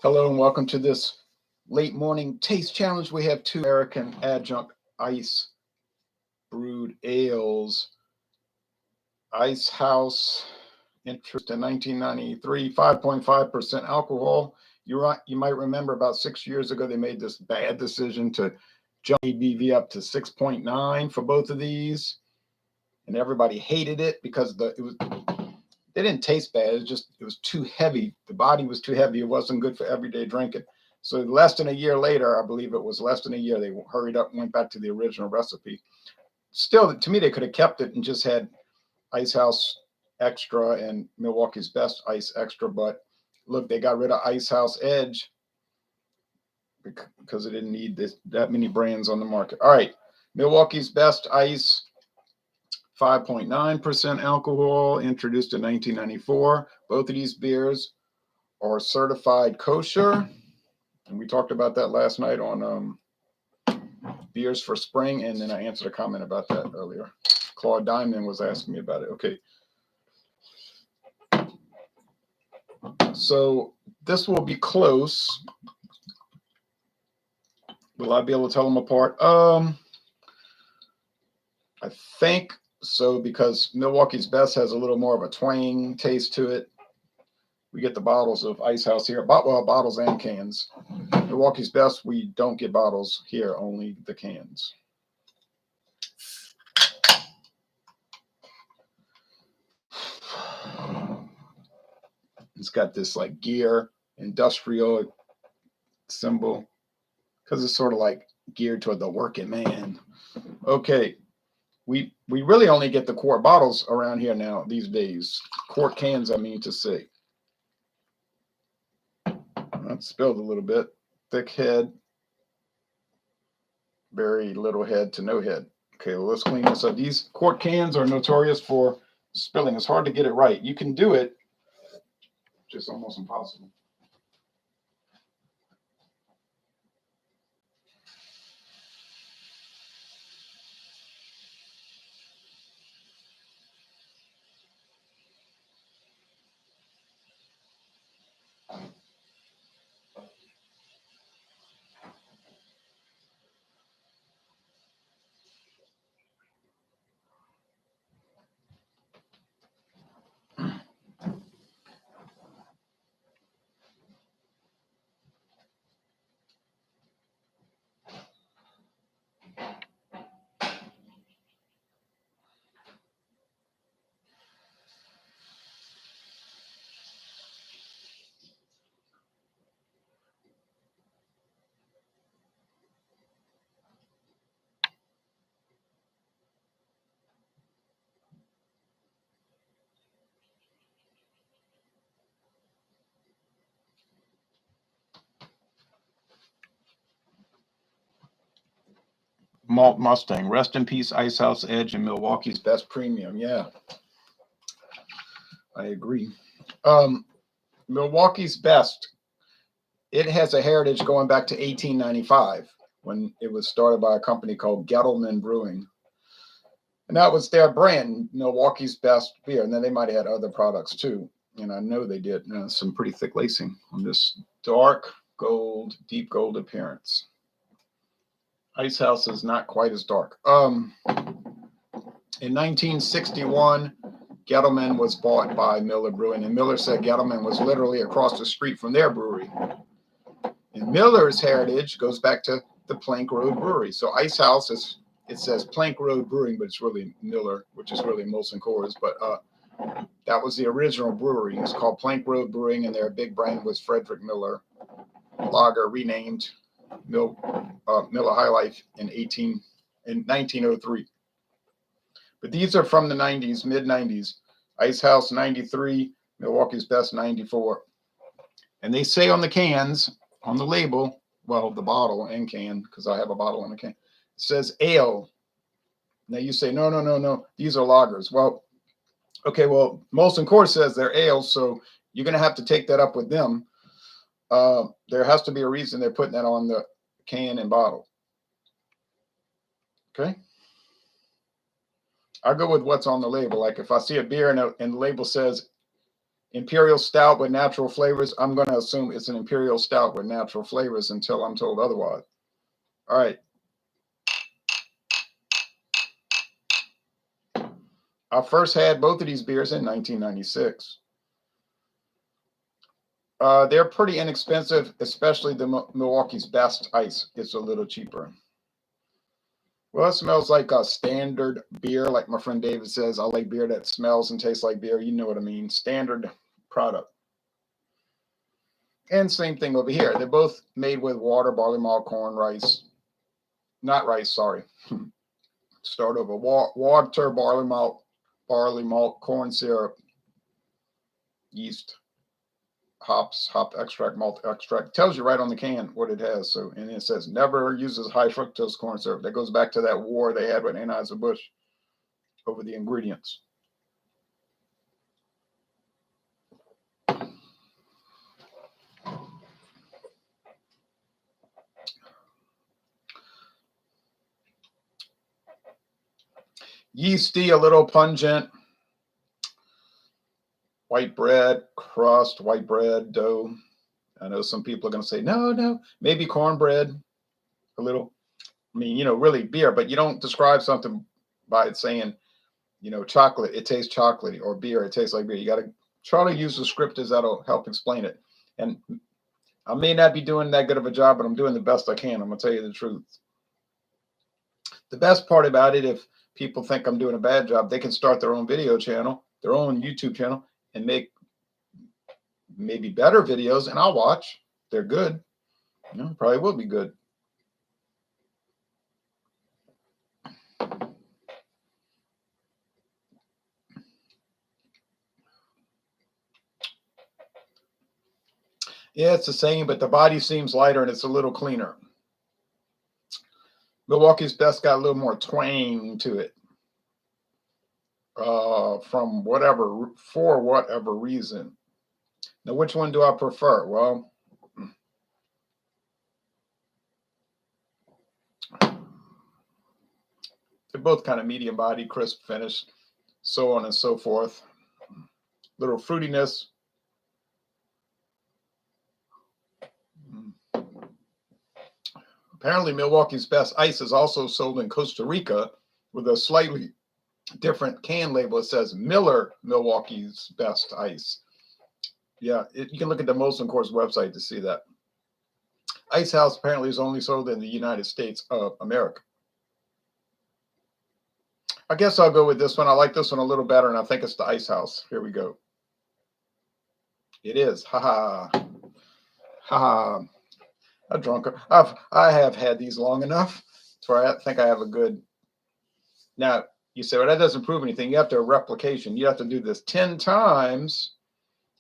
Hello and welcome to this late morning taste challenge. We have two American adjunct ice brewed ales. Icehouse, introduced in 1993, 5.5% alcohol. You might remember about 6 years ago they made this bad decision to jump ABV up to 6.9 for both of these, and everybody hated it because they didn't taste bad. It was too heavy. The body was too heavy. It wasn't good for everyday drinking. So less than a year later, I believe it was less than a year, they hurried up and went back to the original recipe. Still, to me, they could have kept it and just had Icehouse Extra and Milwaukee's Best Ice Extra. But look, they got rid of Icehouse Edge because they didn't need that many brands on the market. All right, Milwaukee's Best Ice, 5.9% alcohol, introduced in 1994. Both of these beers are certified kosher. And we talked about that last night on Beers for Spring. And then I answered a comment about that earlier. Claude Diamond was asking me about it. Okay. So this will be close. Will I be able to tell them apart? I think so, because Milwaukee's Best has a little more of a twang taste to it. We get the bottles of Icehouse here, well, bottles and cans. Milwaukee's Best, we don't get bottles here, only the cans. It's got this like gear industrial symbol because it's sort of like geared toward the working man. Okay, we really only get the quart bottles around here now these days. Quart cans, I mean to say. That spilled a little bit. Thick head, very little head to no head. Okay, well, let's clean this up. These quart cans are notorious for spilling. It's hard to get it right. You can do it, just almost impossible. Malt Mustang, rest in peace, Icehouse Edge, and Milwaukee's Best Premium. Yeah, I agree. Milwaukee's Best, it has a heritage going back to 1895 when it was started by a company called Gettleman Brewing. And that was their brand, Milwaukee's Best beer. And then they might have had other products too. And I know they did. Some pretty thick lacing on this dark gold, deep gold appearance. Icehouse is not quite as dark. In 1961, Gettleman was bought by Miller Brewing, and Miller said Gettleman was literally across the street from their brewery. And Miller's heritage goes back to the Plank Road Brewery. So Icehouse it says Plank Road Brewing, but it's really Miller, which is really Molson Coors. But that was the original brewery. It's called Plank Road Brewing, and their big brand was Frederick Miller Lager, renamed Miller High Life in 1903. But these are from the 90s, mid 90s. Icehouse 93, Milwaukee's Best 94. And they say on the cans, on the label, well, the bottle and can, because I have a bottle and a can, it says ale. Now you say, no, these are lagers. Well, okay, well, Molson Coors says they're ales, so you're going to have to take that up with them. There has to be a reason they're putting that on the can and bottle. Okay? I go with what's on the label. Like if I see a beer and the label says Imperial stout with natural flavors. I'm going to assume it's an imperial stout with natural flavors until I'm told otherwise. All right. I first had both of these beers in 1996. They're pretty inexpensive, especially the Milwaukee's Best Ice. It's a little cheaper. Well, it smells like a standard beer. Like my friend David says, I like beer that smells and tastes like beer. You know what I mean. Standard product. And same thing over here. They're both made with water, barley malt, corn, rice. Not rice, sorry. Start over. Water, barley malt, corn syrup, yeast, hops, hop extract, malt extract. Tells you right on the can what it has. So, and it says never uses high fructose corn syrup. That goes back to that war they had with Anheuser-Busch over the ingredients. Yeasty, a little pungent. White bread, crust, white bread, dough. I know some people are going to say, no, maybe cornbread, a little. I mean, you know, really beer, but you don't describe something by it saying, you know, chocolate, it tastes chocolatey, or beer, it tastes like beer. You got to try to use descriptors that'll help explain it. And I may not be doing that good of a job, but I'm doing the best I can. I'm going to tell you the truth. The best part about it, if people think I'm doing a bad job, they can start their own video channel, their own YouTube channel, and make maybe better videos, and I'll watch. They're good. You know, probably will be good. Yeah, it's the same, but the body seems lighter and it's a little cleaner. Milwaukee's Best got a little more twang to it. For whatever reason. Now, which one do I prefer? Well, they're both kind of medium body, crisp finish, so on and so forth. Little fruitiness. Apparently, Milwaukee's Best Ice is also sold in Costa Rica with a slightly different can label. It says Miller Milwaukee's Best Ice. Yeah, you can look at the Molson Coors website to see that. Icehouse apparently is only sold in the United States of America. I guess I'll go with this one. I like this one a little better, and I think it's the Icehouse. Here we go. It is. Ha ha. Ha ha. A drunker. I have had these long enough to where I think I have a good. Now, you say, well, that doesn't prove anything. You have to replication. You have to do this 10 times.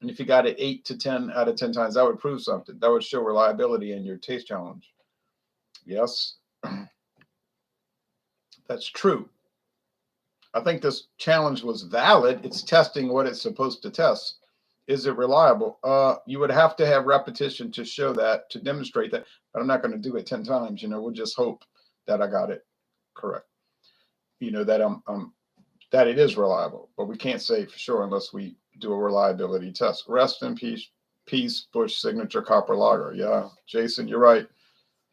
And if you got it 8 to 10 out of 10 times, that would prove something. That would show reliability in your taste challenge. Yes, that's true. I think this challenge was valid. It's testing what it's supposed to test. Is it reliable? You would have to have repetition to show that, to demonstrate that. But I'm not going to do it 10 times. You know, we'll just hope that I got it correct. You know, that that it is reliable. But we can't say for sure unless we do a reliability test. Rest in peace, Bush Signature Copper Lager. Yeah, Jason, you're right.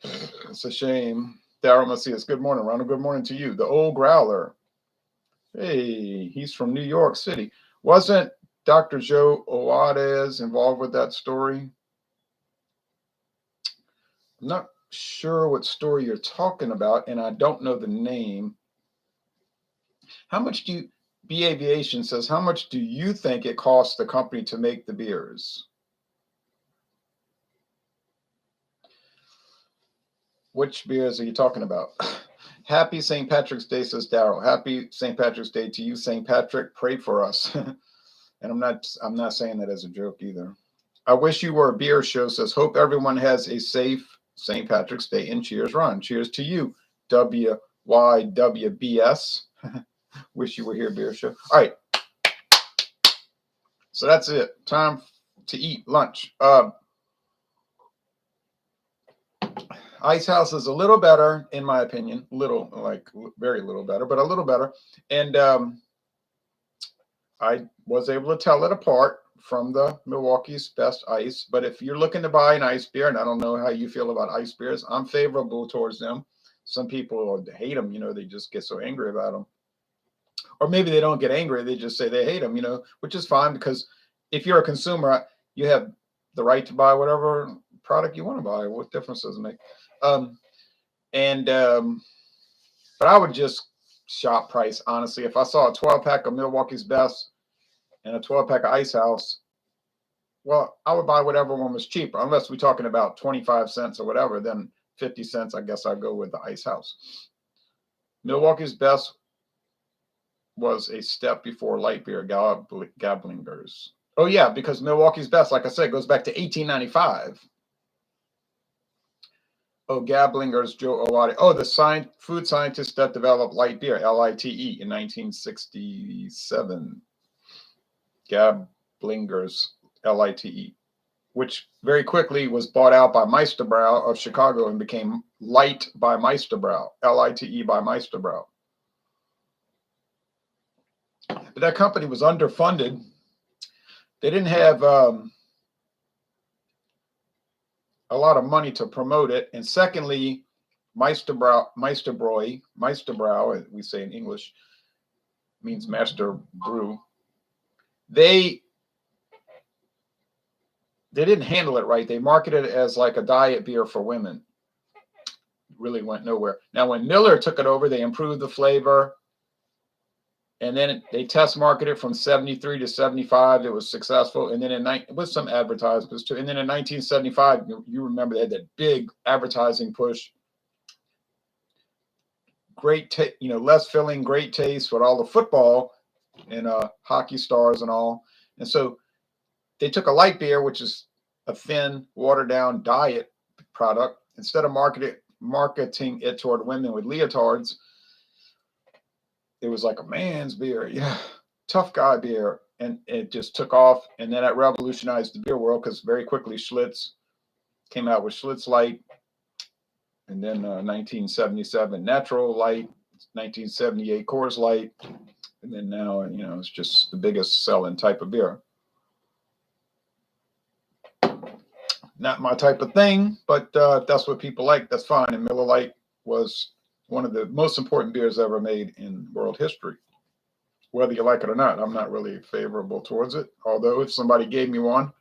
It's a shame. Daryl Macias, good morning. Ronald, good morning to you. The Old Growler. Hey, he's from New York City. Wasn't Dr. Joe Oades involved with that story? I'm not sure what story you're talking about, and I don't know the name. How much do you, B Aviation says, how much do you think it costs the company to make the beers? Which beers are you talking about? Happy St. Patrick's Day, says Daryl. Happy St. Patrick's Day to you, St. Patrick. Pray for us. And I'm not saying that as a joke either. I wish you were a beer show, says, hope everyone has a safe St. Patrick's Day, and cheers, Ron. Cheers to you, WYWBS. Wish you were here, beer show. All right. So that's it. Time to eat lunch. Icehouse is a little better, in my opinion. Little, like very little better, but a little better. And I was able to tell it apart from the Milwaukee's Best Ice. But if you're looking to buy an ice beer, and I don't know how you feel about ice beers, I'm favorable towards them. Some people hate them, they just get so angry about them. Or maybe they don't get angry, they just say they hate them, which is fine, because if you're a consumer, you have the right to buy whatever product you want to buy. What difference does it make? But I would just shop price, honestly. If I saw a 12-pack of Milwaukee's Best and a 12-pack of Icehouse, well, I would buy whatever one was cheaper, unless we're talking about 25 cents or whatever. Then 50 cents, I guess I'd go with the Icehouse. Milwaukee's Best was a step before light beer, Gablinger's. Oh, yeah, because Milwaukee's Best, like I said, goes back to 1895. Oh, Gablinger's Joe Owati. Oh, the food scientist that developed light beer, LITE, in 1967. Gablinger's LITE, which very quickly was bought out by Meisterbrau of Chicago and became Light by Meisterbrau, LITE by Meisterbrau. But that company was underfunded. They didn't have a lot of money to promote it. And secondly, Meisterbräu, we say in English, means master brew. They didn't handle it right. They marketed it as like a diet beer for women. It really went nowhere. Now, when Miller took it over, they improved the flavor. And then they test marketed from 73 to 75. It was successful. And then with some advertisements too. And then in 1975, you remember they had that big advertising push. Great, less filling, great taste with all the football and hockey stars and all. And so they took a light beer, which is a thin, watered down diet product. Instead of marketing it toward women with leotards, it was like a man's beer, tough guy beer, and it just took off. And then it revolutionized the beer world, because very quickly Schlitz came out with Schlitz Light, and then 1977 Natural Light, 1978 Coors Light, and then now it's just the biggest selling type of beer. Not my type of thing, but that's what people like. That's fine. And Miller Lite was one of the most important beers ever made in world history. Whether you like it or not, I'm not really favorable towards it. Although if somebody gave me one,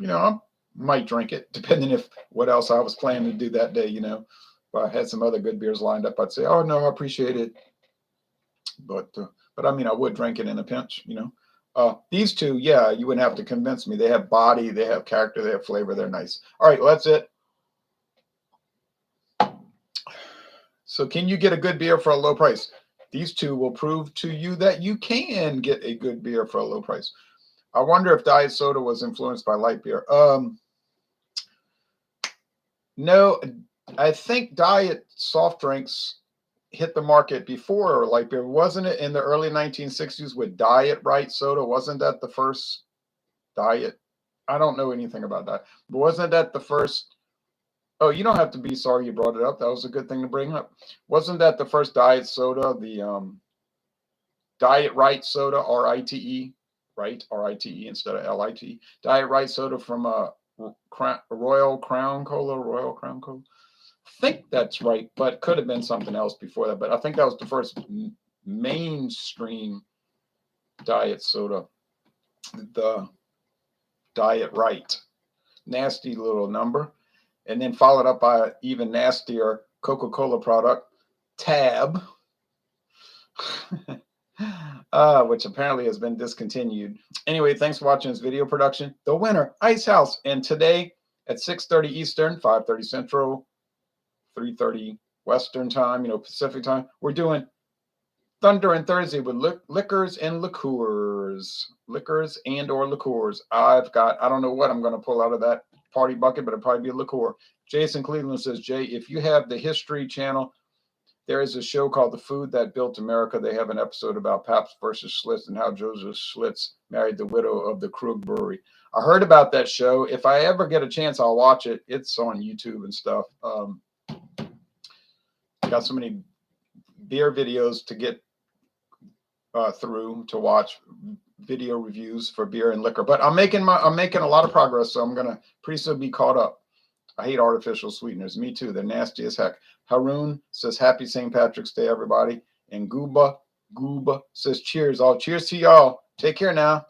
I might drink it, depending if what else I was planning to do that day. If I had some other good beers lined up, I'd say, oh no, I appreciate it. But I mean, I would drink it in a pinch. These two, yeah, you wouldn't have to convince me. They have body, they have character, they have flavor. They're nice. All right, well, that's it. So can you get a good beer for a low price? These two will prove to you that you can get a good beer for a low price. I wonder if diet soda was influenced by light beer. No, I think diet soft drinks hit the market before light beer. Wasn't it in the early 1960s with Diet Right soda? Wasn't that the first diet? I don't know anything about that. But wasn't that the first? Oh, you don't have to be sorry you brought it up. That was a good thing to bring up. Wasn't that the first diet soda, the Diet Right soda, R-I-T-E, right? R-I-T-E instead of L-I-T. Diet Right soda from Royal Crown Cola. I think that's right, but could have been something else before that. But I think that was the first mainstream diet soda, the Diet Right. Nasty little number. And then followed up by an even nastier Coca-Cola product, Tab, which apparently has been discontinued. Anyway, thanks for watching this video production. The winner, Icehouse. And today at 6:30 Eastern, 5:30 Central, 3:30 Western time, Pacific time, we're doing Thunder and Thursday with liquors and liqueurs. Liquors and or liqueurs. I don't know what I'm going to pull out of that party bucket, but it'll probably be a liqueur. Jason Cleveland says, Jay, if you have the History Channel, there is a show called The Food That Built America. They have an episode about Pabst versus Schlitz and how Joseph Schlitz married the widow of the Krug Brewery. I heard about that show. If I ever get a chance, I'll watch it. It's on YouTube and stuff. Got so many beer videos to get through to watch. video reviews for beer and liquor. But I'm making a lot of progress, so I'm gonna pretty soon be caught up. I hate artificial sweeteners. Me too. They're nasty as heck. Haroon says happy St. Patrick's Day, everybody. And Gooba says cheers. All cheers to y'all. Take care now.